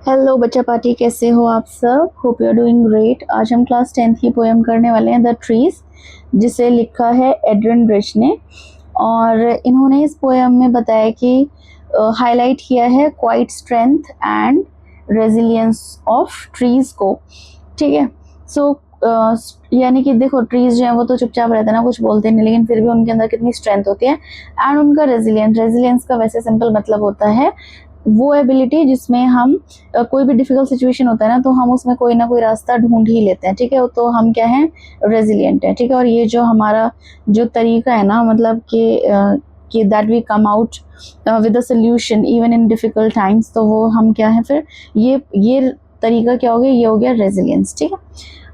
Hello बच्चा party, कैसे हो आप सब? Hope you are doing great. आज हम क्लास 10th की पोएम करने वाले हैं द ट्रीज, जिसे लिखा है एड्रिन ब्रिच ने। और इन्होंने इस पोएम में बताया कि हाईलाइट किया है quite strength and resilience of trees को। ठीक है। सो यानी कि देखो, ट्रीज जो है वो तो चुपचाप रहते हैं ना, कुछ बोलते नहीं, लेकिन फिर भी उनके अंदर कितनी स्ट्रेंथ होती है। एंड उनका रेजिलियंस का वैसे सिंपल मतलब होता है वो एबिलिटी जिसमें हम कोई भी डिफिकल्ट सिचुएशन होता है ना, तो हम उसमें कोई ना कोई रास्ता ढूंढ ही लेते हैं। ठीक है, तो हम क्या हैं, रेजिलिएंट है। ठीक है, और ये जो हमारा जो तरीका है ना, मतलब कि that we come out with a solution even in difficult times, तो वो हम क्या है फिर, ये तरीका क्या हो गया, ये हो गया रेजिलियंस। ठीक है।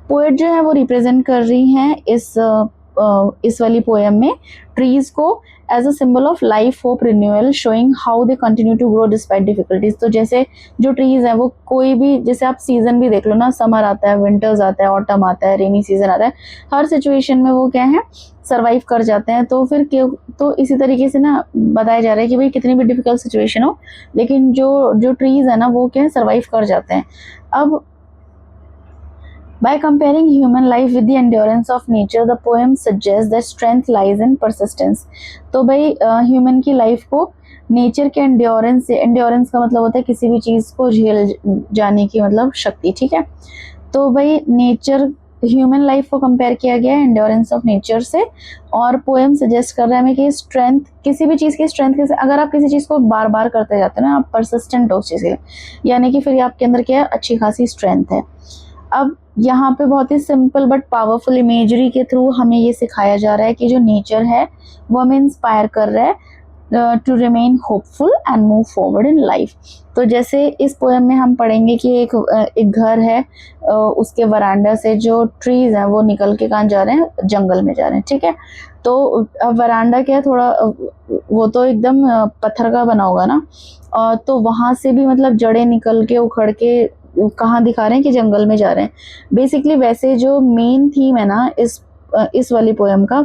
पोएट जो है वो रिप्रेजेंट कर रही हैं इस वाली पोएम में ट्रीज को as a symbol of life, hope, renewal, showing how they continue to grow despite difficulties. तो जैसे जो ट्रीज है वो कोई भी, जैसे आप सीजन भी देख लो ना, समर आता है, विंटर्स आता है, ऑटम आता है, रेनी सीजन आता है, हर सिचुएशन में वो क्या है, सर्वाइव कर जाते हैं। तो फिर क्यों, तो इसी तरीके से ना बताया जा रहा है कि भाई कितनी भी डिफिकल्ट सिचुएशन हो, लेकिन जो ट्रीज है ना वो क्या है, सर्वाइव कर जाते हैं। अब by comparing human life with the endurance of nature, the poem suggests that strength lies in persistence. तो भाई ह्यूमन की लाइफ को नेचर के एंड्योरेंस से, एंड्योरेंस का मतलब होता है किसी भी चीज को झेल जाने की मतलब शक्ति। ठीक है, तो भाई नेचर, ह्यूमन लाइफ को कंपेयर किया गया है एंड्योरेंस ऑफ नेचर से। और पोएम सजेस्ट कर रहा है हमें कि स्ट्रेंथ, किसी भी चीज की स्ट्रेंथ कैसे, अगर आप किसी चीज को बार बार करते जाते हो ना, आप परसिस्टेंट हो उस चीज के लिए, यानी कि फिर आपके अंदर क्या है, अच्छी खासी स्ट्रेंथ है। अब यहाँ पे बहुत ही सिंपल बट पावरफुल इमेजरी के थ्रू हमें ये सिखाया जा रहा है कि जो नेचर है वो हमें इंस्पायर कर रहा है to remain hopeful and move forward in life. तो जैसे इस पोएम में हम पढ़ेंगे कि एक घर है, उसके वरांडा से जो ट्रीज हैं वो निकल के कहाँ जा रहे हैं, जंगल में जा रहे हैं। ठीक है, तो अब वरांडा क्या है, थोड़ा वो तो एकदम पत्थर का बना होगा ना, तो वहां से भी मतलब जड़ें निकल के उखड़ के कहाँ दिखा रहे हैं कि जंगल में जा रहे हैं। बेसिकली वैसे जो मेन थीम है ना इस वाली पोएम का,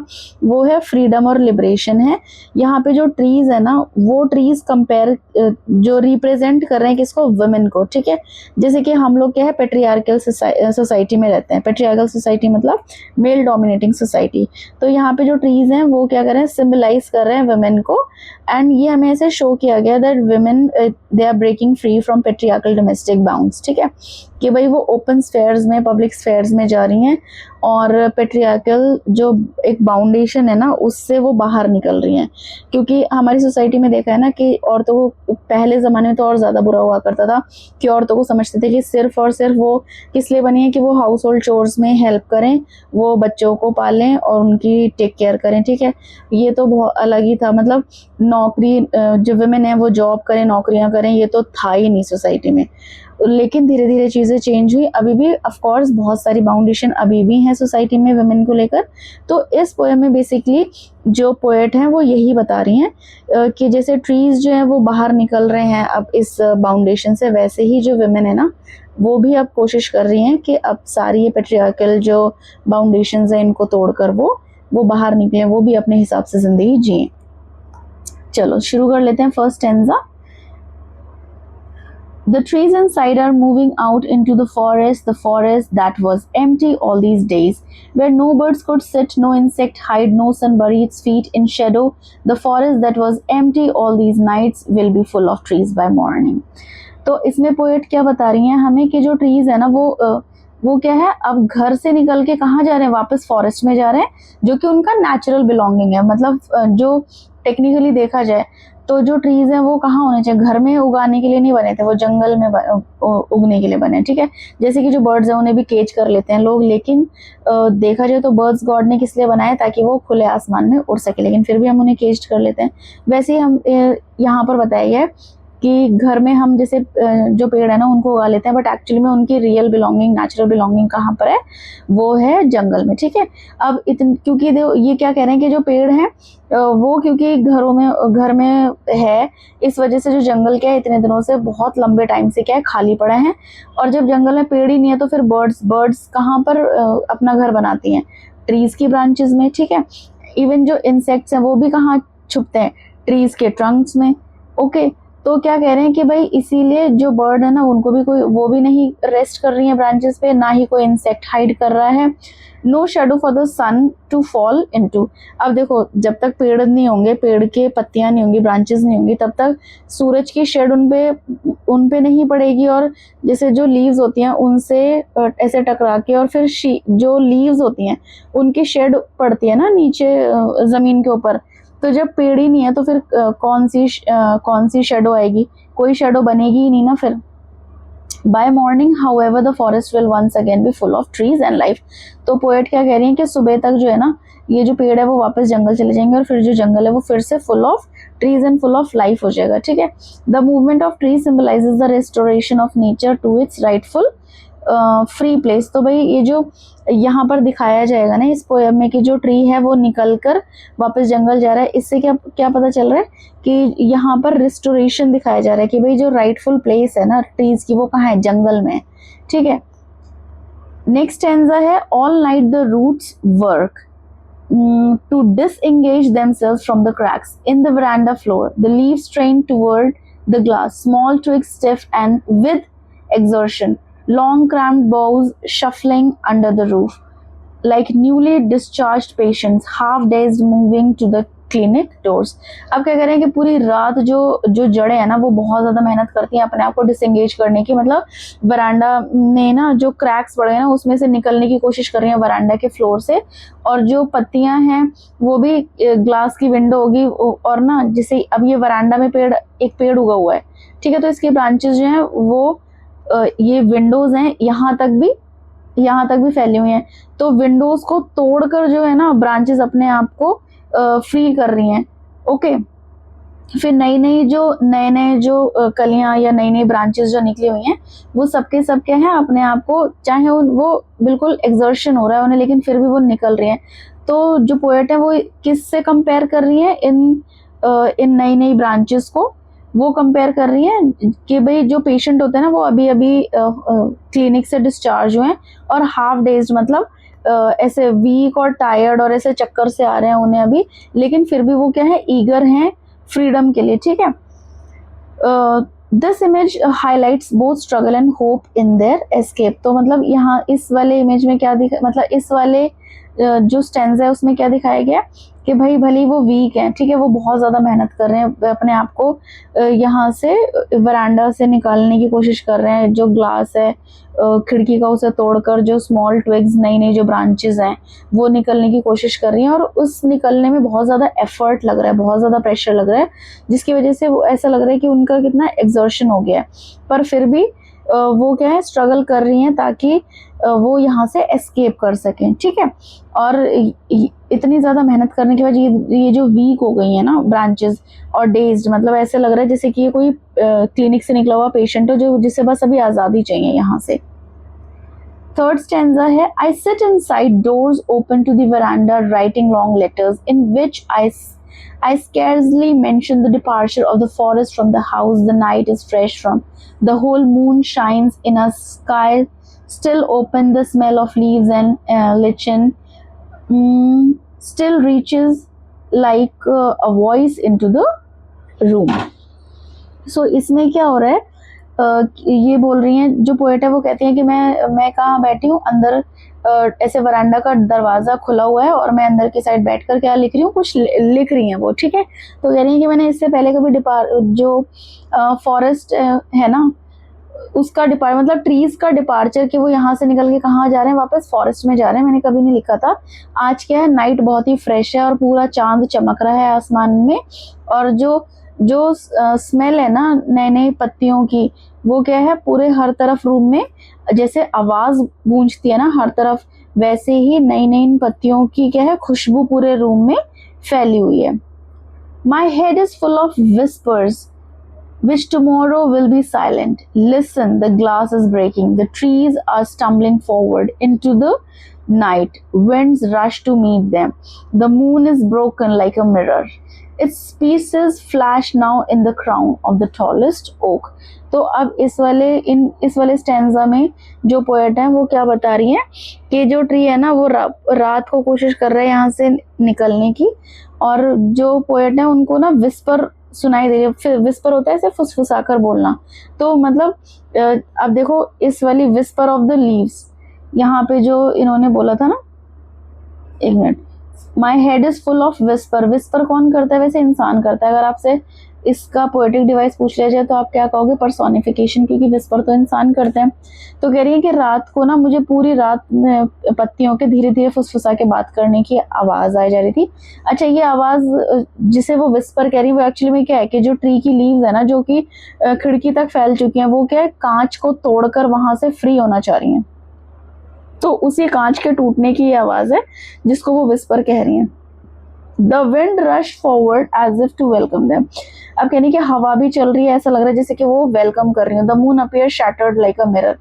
वो है फ्रीडम और लिबरेशन है। यहाँ पे जो ट्रीज है ना, वो ट्रीज कंपेयर, जो रिप्रेजेंट कर रहे हैं किसको, वुमेन को। ठीक है, जैसे कि हम लोग क्या है, पेट्रियार्कल सोसाइटी में रहते हैं। पेट्रियार्कल सोसाइटी मतलब मेल डोमिनेटिंग सोसाइटी। तो यहाँ पे जो ट्रीज हैं वो क्या कर रहे हैं, सिंबलाइज कर रहे हैं वुमेन को। एंड ये हमें ऐसे शो किया गया that women they are breaking free from patriarchal domestic bounds. ठीक है, कि भाई वो ओपन स्फेयर्स में, पब्लिक स्फेयर्स में जा रही हैं और पेट्रियार्कल जो एक बाउंडेशन है ना, उससे वो बाहर निकल रही हैं। क्योंकि हमारी सोसाइटी में देखा है ना कि औरतों को पहले ज़माने में तो और ज़्यादा बुरा हुआ करता था कि औरतों को समझते थे कि सिर्फ और सिर्फ वो किस लिए बनी है कि वो हाउस होल्ड चोर्स में हेल्प करें, वो बच्चों को पालें और उनकी टेक केयर करें। ठीक है, ये तो बहुत अलग ही था, मतलब नौकरी, जो वुमेन है वो जॉब करें, नौकरियां करें, ये तो था ही नहीं सोसाइटी में। लेकिन धीरे धीरे चीज़ें चेंज हुई। अभी भी ऑफ कोर्स बहुत सारी बाउंडेशन अभी भी हैं सोसाइटी में वुमेन को लेकर। तो इस पोएम में बेसिकली जो पोएट हैं वो यही बता रही हैं कि जैसे ट्रीज जो हैं वो बाहर निकल रहे हैं अब इस बाउंडेशन से, वैसे ही जो वुमेन है ना वो भी अब कोशिश कर रही हैं कि अब सारी ये पेट्रियार्कल जो बाउंडेशंस हैं इनको तोड़कर वो बाहर निकलें, वो भी अपने हिसाब से जिंदगी जिए। चलो शुरू कर लेते हैं first stanza. The trees inside are moving out into the forest that was empty all these days, where no birds could sit, no insect hide, no sun bury its feet in shadow. The forest that was empty all these nights will be full of trees by morning. तो इसमें poet क्या बता रही हैं हमें कि जो trees है ना वो क्या है, अब घर से निकल के कहाँ जा रहे हैं, वापस फॉरेस्ट में जा रहे हैं, जो कि उनका नेचुरल बिलोंगिंग है। मतलब जो टेक्निकली देखा जाए तो जो ट्रीज हैं वो कहाँ होने चाहिए, घर में उगाने के लिए नहीं बने थे, वो जंगल में उगने के लिए बने। ठीक है, जैसे कि जो बर्ड्स हैं उन्हें भी केज कर लेते हैं लोग, लेकिन देखा जाए तो बर्ड्स गॉड ने किस लिए बनाए, ताकि वो खुले आसमान में उड़ सके, लेकिन फिर भी हम उन्हें केज कर लेते हैं। वैसे ही हम यहाँ पर बताया गया है कि घर में हम जैसे जो पेड़ है ना उनको उगा लेते हैं, बट एक्चुअली में उनकी रियल बिलोंगिंग, नेचुरल बिलोंगिंग कहाँ पर है, वो है जंगल में। ठीक है, अब क्योंकि ये क्या कह रहे हैं कि जो पेड़ हैं वो क्योंकि घर में है, इस वजह से जो जंगल क्या है इतने दिनों से, बहुत लंबे टाइम से क्या है, खाली पड़ा है। और जब जंगल में पेड़ ही नहीं है तो फिर बर्ड्स कहाँ पर अपना घर बनाती हैं, ट्रीज की ब्रांचेस में। ठीक है, इवन जो इंसेक्ट्स हैं वो भी कहाँ छुपते हैं, ट्रीज के ट्रंक्स में। ओके, तो क्या कह रहे हैं कि भाई इसीलिए जो बर्ड है ना उनको भी कोई वो भी नहीं रेस्ट कर रही है ब्रांचेस पे, ना ही कोई इंसेक्ट हाइड कर रहा है। No shadow for the sun to fall into. अब देखो जब तक पेड़ नहीं होंगे, पेड़ के पत्तियां नहीं होंगी, ब्रांचेस नहीं होंगी, तब तक सूरज की शेड उन पे नहीं पड़ेगी, और जैसे जो लीव्स होती हैं उनसे ऐसे टकरा के, और फिर जो लीव्स होती हैं उनकी शेड पड़ती है ना नीचे जमीन के ऊपर। तो जब पेड़ ही नहीं है तो फिर कौन सी शेडो आएगी, कोई शेडो बनेगी ही नहीं ना फिर। By morning however the forest will once again be full of trees and life. तो पोएट क्या कह रही है कि सुबह तक जो है ना ये जो पेड़ है वो वापस जंगल चले जाएंगे, और फिर जो जंगल है वो फिर से full of trees and full of life हो जाएगा। ठीक है। The movement of tree symbolises the restoration of nature to its rightful free place. तो भाई ये जो यहाँ पर दिखाया जाएगा ना इस पोएम में कि जो ट्री है वो निकल कर वापस जंगल जा रहा है, इससे क्या क्या पता चल रहा है कि यहाँ पर रिस्टोरेशन दिखाया जा रहा है कि भाई जो राइटफुल प्लेस है ना ट्रीज की वो कहाँ है, जंगल में। ठीक है। नेक्स्ट स्टैंजा है all night the roots work to disengage themselves from the cracks in the veranda floor. The leaves strain toward the glass, small twigs stiff and with exertion, long cramped boughs shuffling under the roof, like newly discharged patients, half dazed moving to the clinic doors. अब क्या करें कि पूरी रात जो जड़ें हैं ना वो बहुत ज़्यादा मेहनत करती हैं अपने आप को डिसएंगेज करने की, मतलब वरांडा में ना जो क्रैक्स पड़े हैं ना उसमें से निकलने की कोशिश कर रही हैं वरांडा के फ्लोर से, और जो पत्तियां हैं वो भी ग्लास की विंडो होगी, और ना जैसे अब ये वरांडा में एक पेड़ उगा हुआ है, ठीक है, तो इसकी ब्रांचेस जो हैं वो ये विंडोज हैं यहाँ तक भी फैली हुई हैं। तो विंडोज को तोड़कर जो है ना ब्रांचेस अपने आप को फ्री कर रही हैं। ओके। फिर नए नए जो कलियां या नई नई ब्रांचेस जो निकली हुई हैं वो सबके सब क्या है अपने आप को, चाहे वो बिल्कुल एक्सर्शन हो रहा है उन्हें, लेकिन फिर भी वो निकल रही हैं। तो जो पोएट है वो किससे कंपेयर कर रही है, इन नई नई ब्रांचेस को वो कंपेयर कर रही है कि भाई जो पेशेंट होते हैं ना वो अभी अभी क्लिनिक से डिस्चार्ज हुए हैं और हाफ डेज मतलब ऐसे वीक और टायर्ड और ऐसे चक्कर से आ रहे हैं उन्हें अभी, लेकिन फिर भी वो क्या है ईगर हैं फ्रीडम के लिए। ठीक है। This image highlights both struggle and hope in their escape. तो मतलब यहाँ इस वाले इमेज में क्या मतलब इस वाले जो स्टैंजा है उसमें क्या दिखाया गया कि भाई भले वो वीक हैं, ठीक है, वो बहुत ज़्यादा मेहनत कर रहे हैं अपने आप को यहाँ से वरांडा से निकालने की कोशिश कर रहे हैं, जो ग्लास है खिड़की का उसे तोड़कर जो स्मॉल ट्विग्स नई नई जो ब्रांचेस हैं वो निकलने की कोशिश कर रही हैं, और उस निकलने में बहुत ज़्यादा एफर्ट लग रहा है, बहुत ज़्यादा प्रेशर लग रहा है, जिसकी वजह से वो ऐसा लग रहा है कि उनका कितना एक्सर्शन हो गया है, पर फिर भी वो क्या है स्ट्रगल कर रही हैं ताकि वो यहाँ से एस्केप कर सकें। ठीक है। और इतनी ज़्यादा मेहनत करने के बाद ये जो वीक हो गई है ना ब्रांचेस और डेज्ड, मतलब ऐसे लग रहा है जैसे कि ये कोई क्लिनिक से निकला हुआ पेशेंट हो जिसे बस अभी आज़ादी चाहिए यहाँ से। थर्ड स्टैंजा है I sit inside doors open to the veranda writing long letters in which I scarcely mention the departure of the forest from the house the night is fresh from. The whole moon shines in a sky still open. The smell of leaves and lichen still reaches like a voice into the room. So इसमें क्या हो रहा है ये बोल रही हैं जो पोएट है वो कहती हैं कि मैं कहाँ बैठी हूँ अंदर, ऐसे वरांडा का दरवाज़ा खुला हुआ है और मैं अंदर की साइड बैठकर क्या लिख रही हूँ, कुछ लिख रही हैं वो। ठीक है। तो कह रही हैं कि मैंने इससे पहले कभी जो फॉरेस्ट है ना उसका मतलब ट्रीज का डिपार्चर कि वो यहाँ से निकल के कहाँ जा रहे हैं, वापस फॉरेस्ट में जा रहे हैं, मैंने कभी नहीं लिखा था। आज क्या है नाइट बहुत ही फ्रेश है और पूरा चांद चमक रहा है आसमान में, और जो स्मेल है ना नई नई पत्तियों की वो क्या है पूरे हर तरफ रूम में जैसे आवाज गूंजती है ना हर तरफ, वैसे ही नई नई पत्तियों की क्या है खुशबू पूरे रूम में फैली हुई है। My head is full of whispers which tomorrow will be silent. Listen, the glass is breaking. The trees are stumbling forward into the night. Winds rush to meet them. The moon is broken like a mirror. Its pieces flash now in the crown of the tallest oak. तो अब इस वाले stanza में जो poet है वो क्या बता रही है कि जो ट्री है ना वो रात को कोशिश कर रहे हैं यहाँ से निकलने की, और जो पोएट है उनको ना विस्पर सुनाई दे रही है। फिर विस्पर होता है ऐसे फुसफुसाकर बोलना, तो मतलब अब देखो इस वाली विस्पर ऑफ द लीव्स, यहाँ पे जो इन्होंने बोला था ना, एक minute, my head is full of whisper. Whisper कौन करता है? वैसे इंसान करता है। अगर आपसे इसका पोएटिक डिवाइस पूछ लिया जाए तो आप क्या कहोगे? पर्सोनिफिकेशन, क्योंकि विस्पर तो इंसान करते हैं। तो कह रही है कि रात को ना मुझे पूरी रात पत्तियों के धीरे धीरे फुसफुसा के बात करने की आवाज आई जा रही थी। अच्छा, ये आवाज जिसे वो विस्पर कह रही है वो एक्चुअली में क्या है कि जो ट्री की लीव्स है ना, जो कि खिड़की तक फैल चुकी हैं, वो क्या है, कांच को तोड़कर वहां से फ्री होना चाह रही हैं। तो उसी कांच के टूटने की आवाज है जिसको वो विस्पर कह रही हैं। The wind rush forward as if to welcome them. अब कहने की हवा भी चल रही है, ऐसा लग रहा है जैसे कि वो वेलकम कर रही है। The moon appear shattered like a mirror.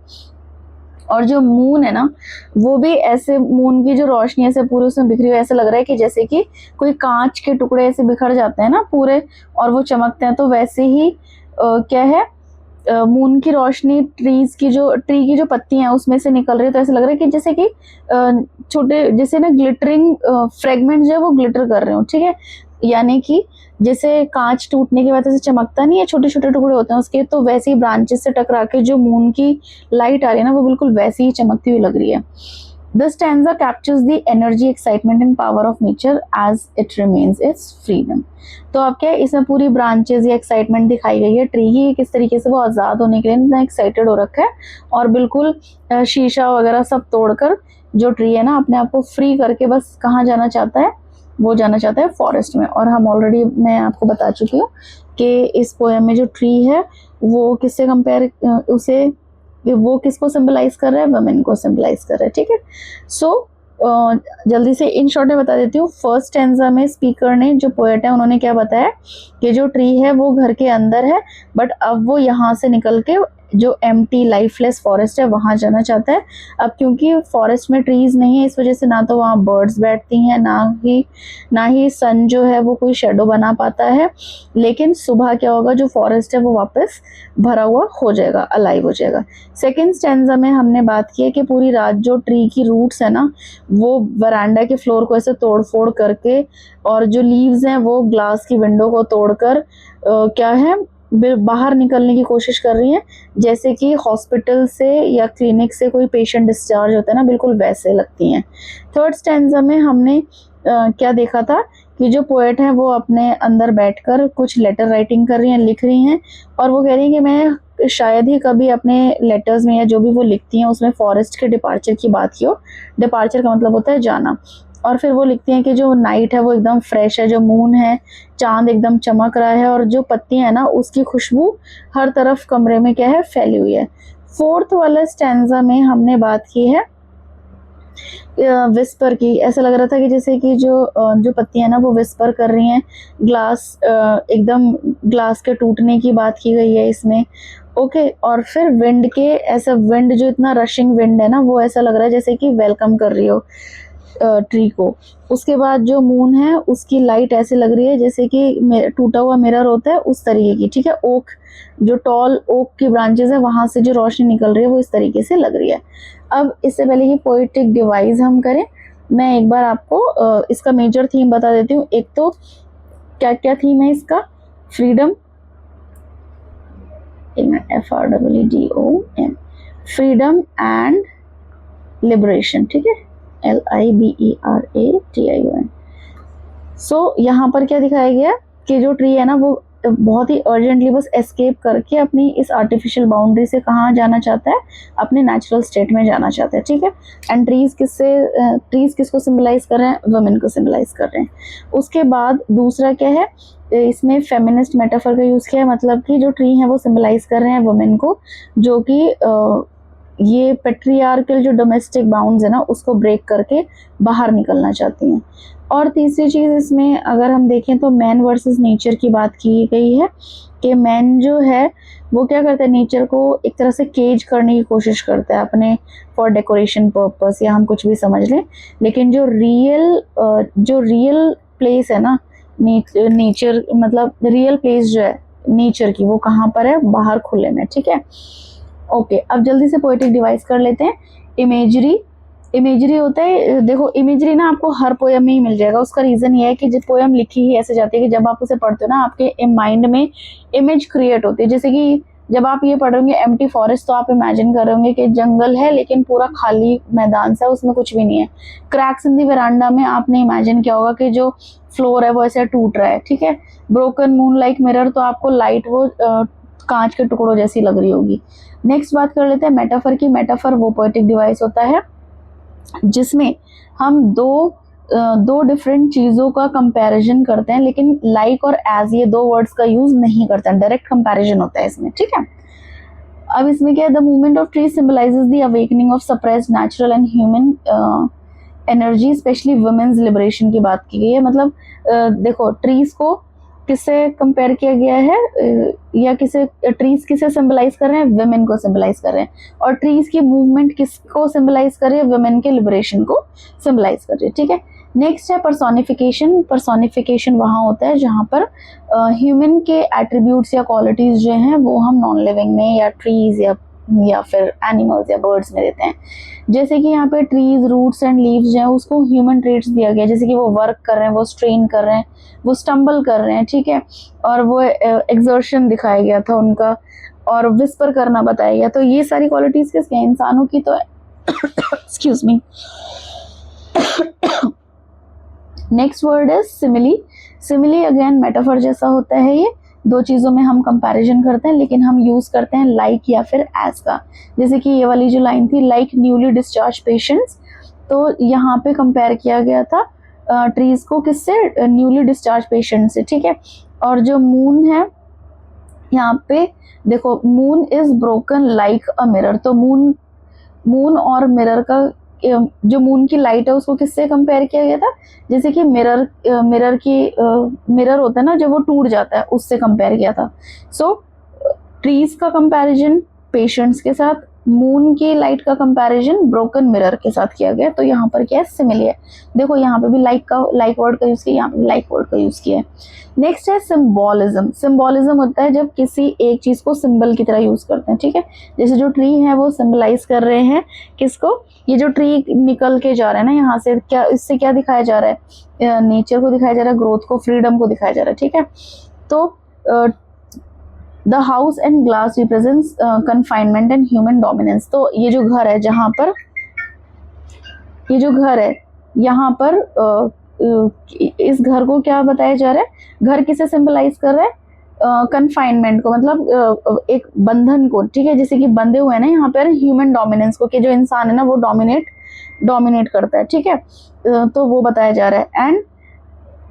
और जो मून है ना, वो भी ऐसे, मून की जो रोशनी ऐसे पूरे उसमें बिखरी हुई, ऐसा लग रहा है कि जैसे कि कोई कांच के टुकड़े ऐसे बिखर जाते हैं ना पूरे, और वो चमकते हैं। तो वैसे ही क्या है, मून की रोशनी ट्री की जो पत्ती हैं उसमें से निकल रही है। तो ऐसा लग रहा है कि जैसे कि छोटे, जैसे ना ग्लिटरिंग फ्रेगमेंट जो है वो ग्लिटर कर रहे हो, ठीक है। यानी कि जैसे कांच टूटने के बाद ऐसे चमकता नहीं है, छोटे छोटे टुकड़े होते हैं उसके, तो वैसे ही ब्रांचेस से टकरा के जो मून की लाइट आ रही है ना, वो बिल्कुल वैसे ही चमकती हुई लग रही है। This stanza captures the energy, excitement and power of nature as it remains its freedom. तो अब क्या है, इसमें पूरी ब्रांचेस या एक्साइटमेंट दिखाई गई है ट्री की, किस तरीके से वो आज़ाद होने के लिए इतना एक्साइटेड हो रखा है, और बिल्कुल शीशा वगैरह सब तोड़कर जो ट्री है ना अपने आप को फ्री करके बस कहाँ जाना चाहता है, वो जाना चाहता है फॉरेस्ट में। और हम ऑलरेडी, मैं आपको बता चुकी हूँ कि इस पोएम में जो ट्री है वो किससे कंपेयर, उसे वो किसको सिंबलाइज कर रहा है? वुमेन को सिंबलाइज कर रहा है, ठीक है। सो जल्दी से इन शॉर्ट में बता देती हूँ। फर्स्ट स्टैंजा में स्पीकर ने, जो पोएट है, उन्होंने क्या बताया कि जो ट्री है वो घर के अंदर है, बट अब वो यहाँ से निकल के जो एम्प्टी लाइफलेस फॉरेस्ट है वहाँ जाना चाहता है। अब क्योंकि फॉरेस्ट में ट्रीज नहीं है, इस वजह से ना तो वहाँ बर्ड्स बैठती हैं, ना ही सन जो है वो कोई शेडो बना पाता है। लेकिन सुबह क्या होगा, जो फॉरेस्ट है वो वापस भरा हुआ हो जाएगा, अलाइव हो जाएगा। सेकेंड स्टैंजा में हमने बात की है कि पूरी रात जो ट्री की रूट्स है ना, वो वरांडा के फ्लोर को ऐसे तोड़ फोड़ करके, और जो लीव्स हैं वो ग्लास की विंडो को तोड़कर क्या है, बाहर निकलने की कोशिश कर रही हैं, जैसे कि हॉस्पिटल से या क्लिनिक से कोई पेशेंट डिस्चार्ज होता है ना, बिल्कुल वैसे लगती हैं। थर्ड स्टैंजा में हमने क्या देखा था कि जो पोएट हैं वो अपने अंदर बैठकर कुछ लेटर राइटिंग कर रही हैं, लिख रही हैं, और वो कह रही हैं कि मैं शायद ही कभी अपने लेटर्स में या जो भी वो लिखती हैं उसमें फॉरेस्ट के डिपार्चर की बात की हो। डिपार्चर का मतलब होता है जाना। और फिर वो लिखती हैं कि जो नाइट है वो एकदम फ्रेश है, जो मून है, चांद एकदम चमक रहा है, और जो पत्तियां है ना उसकी खुशबू हर तरफ कमरे में क्या है, फैली हुई है। फोर्थ वाला स्टैंजा में हमने बात की है विस्पर की। ऐसा लग रहा था कि जैसे कि जो पत्तियां ना वो विस्पर कर रही हैं, एकदम ग्लास के टूटने की बात की गई है इसमें, ओके। और फिर विंड के, ऐसा विंड जो इतना रशिंग विंड है ना, वो ऐसा लग रहा है जैसे कि वेलकम कर रही हो ट्री को। उसके बाद जो मून है उसकी लाइट ऐसे लग रही है जैसे कि टूटा हुआ मिरर होता है उस तरीके की, ठीक है। ओक, जो टॉल ओक की ब्रांचेस है वहां से जो रोशनी निकल रही है वो इस तरीके से लग रही है। अब इससे पहले कि पोएटिक डिवाइस हम करें, मैं एक बार आपको इसका मेजर थीम बता देती हूँ। एक तो क्या क्या थीम है इसका, freedom, FREEDOM, freedom and liberation, ठीक है, LIBERATION। सो यहाँ पर क्या दिखाया गया कि जो ट्री है ना वो बहुत ही अर्जेंटली बस एस्केप करके अपनी इस आर्टिफिशियल बाउंड्री से कहाँ जाना चाहता है, अपने नेचुरल स्टेट में जाना चाहता है, ठीक है। एंड ट्रीज किसको सिंबलाइज कर रहे हैं? वुमेन को सिंबलाइज कर रहे हैं। उसके बाद दूसरा क्या है, इसमें फेमिनिस्ट मेटाफर का यूज किया है, मतलब कि जो ट्री है वो सिंबलाइज कर रहे हैं वुमेन को, जो कि ये पेट्रियार्कल जो डोमेस्टिक बाउंड्स है ना उसको ब्रेक करके बाहर निकलना चाहती हैं। और तीसरी चीज़ इसमें अगर हम देखें तो मैन वर्सेस नेचर की बात की गई है कि मैन जो है वो क्या करता है, नेचर को एक तरह से केज करने की कोशिश करता है अपने फॉर डेकोरेशन पर्पस, या हम कुछ भी समझ लें। लेकिन जो रियल प्लेस है ना, नेचर मतलब रियल प्लेस जो है नेचर की, वो कहाँ पर है? बाहर खुले में, ठीक है। ओके, अब जल्दी से पोएटिक डिवाइस कर लेते हैं। इमेजरी, इमेजरी होता है, देखो इमेजरी ना आपको हर पोयम में ही मिल जाएगा। उसका रीजन ये है कि जो पोयम लिखी ही ऐसे जाती है कि जब आप उसे पढ़ते हो ना आपके माइंड में इमेज क्रिएट होती है। जैसे कि जब आप ये पढ़ोगे एम्प्टी फॉरेस्ट, तो आप इमेजिन करोगे कि जंगल है लेकिन पूरा खाली मैदान सा, उसमें कुछ भी नहीं है। क्रैक्स इन दी वेरांडा में आपने इमेजिन किया होगा कि जो फ्लोर है वो ऐसे टूट रहा है, ठीक है। ब्रोकन मून लाइक मिरर, तो आपको लाइट वो कांच के टुकड़ों जैसी लग रही होगी। नेक्स्ट बात कर लेते हैं मेटाफर की। मेटाफर वो पोएटिक डिवाइस होता है जिसमें हम दो डिफरेंट चीज़ों का कंपैरिजन करते हैं, लेकिन लाइक और एज ये दो वर्ड्स का यूज नहीं करते हैं, डायरेक्ट कंपैरिजन होता है इसमें, ठीक है। अब इसमें क्या है, the movement of trees symbolises the awakening of suppressed natural and human energy, specially women's liberation की बात की गई है। मतलब देखो ट्रीज को किससे कंपेयर किया गया है, या किसे ट्रीज किसे सिंबलाइज कर रहे हैं, वुमेन को सिंबलाइज कर रहे हैं। और ट्रीज की मूवमेंट किसको सिंबलाइज कर रही है, वुमेन के लिबरेशन को सिंबलाइज कर रही है, ठीक है। नेक्स्ट है पर्सोनिफिकेशन। पर्सोनिफिकेशन वहाँ होता है जहाँ पर ह्यूमन के एट्रीब्यूट्स या क्वालिटीज जो हैं वो हम नॉन लिविंग में या ट्रीज या फिर एनिमल्स या बर्ड्स में देते हैं। जैसे कि यहाँ पे ट्रीज, रूट्स एंड लीव्स जो है उसको ह्यूमन ट्रेट्स दिया गया, जैसे कि वो वर्क कर रहे हैं, वो स्ट्रेन कर रहे हैं, वो स्टम्बल कर रहे हैं, ठीक है। और वो एक्सर्शन दिखाया गया था उनका, और विस्पर करना बताया गया। तो ये सारी क्वालिटीज किसके हैं, इंसानों की तो excuse me. Next word is simile. Simile again metaphor जैसा होता है। ये दो चीज़ों में हम कंपैरिजन करते हैं, लेकिन हम यूज़ करते हैं लाइक या फिर एज का। जैसे कि ये वाली जो लाइन थी, लाइक न्यूली डिस्चार्ज पेशेंट्स, तो यहाँ पे कंपेयर किया गया था ट्रीज को किससे, न्यूली डिस्चार्ज पेशेंट से, ठीक है। और जो मून है यहाँ पे देखो, moon is broken like a mirror, तो मून और मिरर का जो मून की लाइट है उसको किससे कंपेयर किया गया था, जैसे कि मिरर होता है ना जब वो टूट जाता है, उससे कंपेयर किया था। सो ट्रीज का कंपैरिजन पेशेंट्स के साथ, मून की लाइट का कंपैरिजन ब्रोकन मिरर के साथ किया गया। तो यहाँ पर क्या है, सिमिली है। देखो यहाँ पे भी लाइक वर्ड का यूज किया, यहाँ पे लाइक वर्ड का यूज किया है। नेक्स्ट है सिंबोलिज्म। सिंबोलिज्म होता है जब किसी एक चीज को सिंबल की तरह यूज करते हैं, ठीक है। जैसे जो ट्री है वो सिंबलाइज कर रहे हैं किसको, ये जो ट्री निकल के जा रहा है ना यहाँ से, क्या इससे क्या दिखाया जा रहा है, नेचर को दिखाया जा रहा है, ग्रोथ को, फ्रीडम को दिखाया जा रहा है, ठीक है। तो the house and glass represents confinement and human dominance. तो ये जो घर है जहाँ पर, ये जो घर है यहाँ पर इस घर को क्या बताया जा रहा है, घर किसे सिंबलाइज कर रहा है, कन्फाइनमेंट को, मतलब एक बंधन को, ठीक है। जैसे कि बंधे हुए हैं ना यहाँ पर ह्यूमन डोमिनेंस को, कि जो इंसान है ना वो डोमिनेट करता है, ठीक है। तो वो बताया जा रहा है। एंड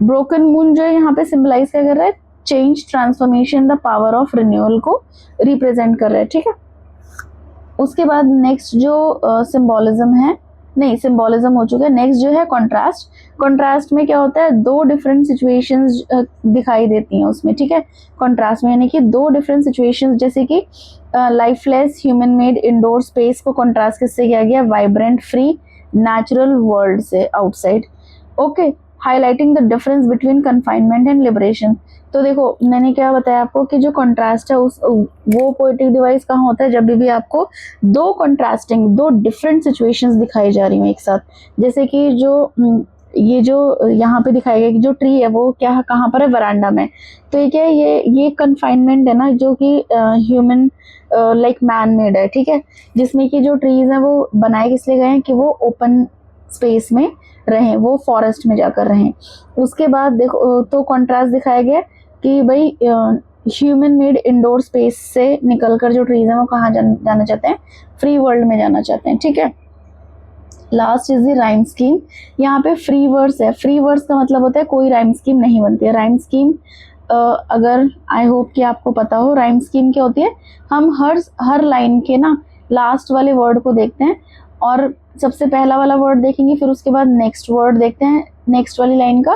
ब्रोकन मून जो है यहाँ पे सिंबलाइज क्या कर रहा है, change, transformation, the power of renewal को रिप्रेजेंट कर रहा है, ठीक है। उसके बाद नेक्स्ट जो सिंबोलिज्म है, नहीं सिंबोलिज्म हो चुका है। नेक्स्ट जो है कॉन्ट्रास्ट। कॉन्ट्रास्ट में क्या होता है, दो डिफरेंट सिचुएशंस दिखाई देती हैं उसमें, ठीक है। कॉन्ट्रास्ट में यानी कि दो डिफरेंट सिचुएशंस, जैसे कि lifeless human made indoor space को कॉन्ट्रास्ट किससे किया गया, वाइब्रेंट फ्री नेचुरल वर्ल्ड से outside, okay. Highlighting the difference between confinement and liberation. तो देखो मैंने क्या बताया आपको कि जो कंट्रास्ट है वो पोएटिक डिवाइस कहाँ होता है, जब भी आपको दो कंट्रास्टिंग, दो डिफरेंट सिचुएशंस दिखाई जा रही हो एक साथ। जैसे कि ये जो यहाँ पे दिखाया गया कि जो ट्री है वो क्या कहाँ पर है, वरांडा में। तो ये क्या है, ये कन्फाइनमेंट है ना, जो कि ह्यूमन लाइक मैन मेड है, ठीक है। जिसमें कि जो ट्रीज हैं वो बनाए किस लिए गए हैं कि वो ओपन स्पेस में रहें, वो फॉरेस्ट में जाकर रहें। उसके बाद देखो तो कॉन्ट्रास्ट दिखाया गया कि भाई ह्यूमन मेड इंडोर स्पेस से निकलकर जो ट्रीज हैं वो कहाँ जाना चाहते हैं, फ्री वर्ल्ड में जाना चाहते हैं, ठीक है। Last is the rhyme scheme. यहाँ पे फ्री वर्ड्स है। फ्री वर्ड्स का मतलब होता है कोई राइम स्कीम नहीं बनती है। राइम स्कीम अगर आई होप कि आपको पता हो, राइम स्कीम क्या होती है, हम हर लाइन के ना लास्ट वाले वर्ड को देखते हैं और सबसे पहला वाला वर्ड देखेंगे, फिर उसके बाद नेक्स्ट वर्ड देखते हैं नेक्स्ट वाली लाइन का।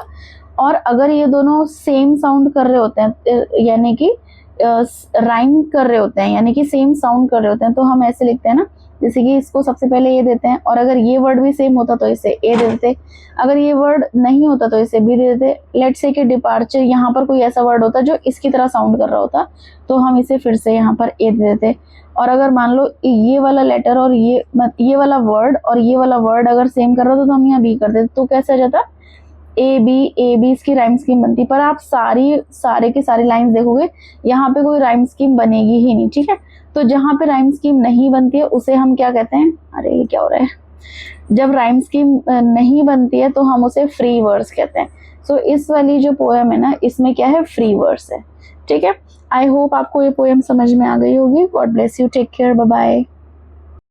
और अगर ये दोनों सेम साउंड कर रहे होते हैं, यानी कि राइम कर रहे होते हैं, यानी कि सेम साउंड कर रहे होते हैं, तो हम ऐसे लिखते हैं ना, जैसे कि इसको सबसे पहले ए देते हैं, और अगर ये वर्ड भी सेम होता तो इसे ए दे देते, अगर ये वर्ड नहीं होता तो इसे बी दे देते। लेट्स से कि डिपार्चर, यहाँ पर कोई ऐसा वर्ड होता जो इसकी तरह साउंड कर रहा होता, तो हम इसे फिर से यहाँ पर ए दे देते। और अगर मान लो ये वाला लेटर और ये वाला वर्ड और ये वाला वर्ड अगर सेम कर रहा होता तो हम यहाँ बी कर देते, तो कैसे आ जाता, ए बी इसकी राइम स्कीम बनती। पर आप सारे की सारी लाइंस देखोगे, यहाँ पे कोई राइम स्कीम बनेगी ही नहीं, ठीक है। तो जहाँ पे राइम स्कीम नहीं बनती है उसे हम क्या कहते हैं, अरे ये क्या हो रहा है, जब राइम स्कीम नहीं बनती है तो हम उसे फ्री वर्स कहते हैं। सो इस वाली जो पोएम है ना, इसमें क्या है, फ्री वर्स है, ठीक है। आई होप आपको ये पोएम समझ में आ गई होगी। God bless you, take care, bye bye.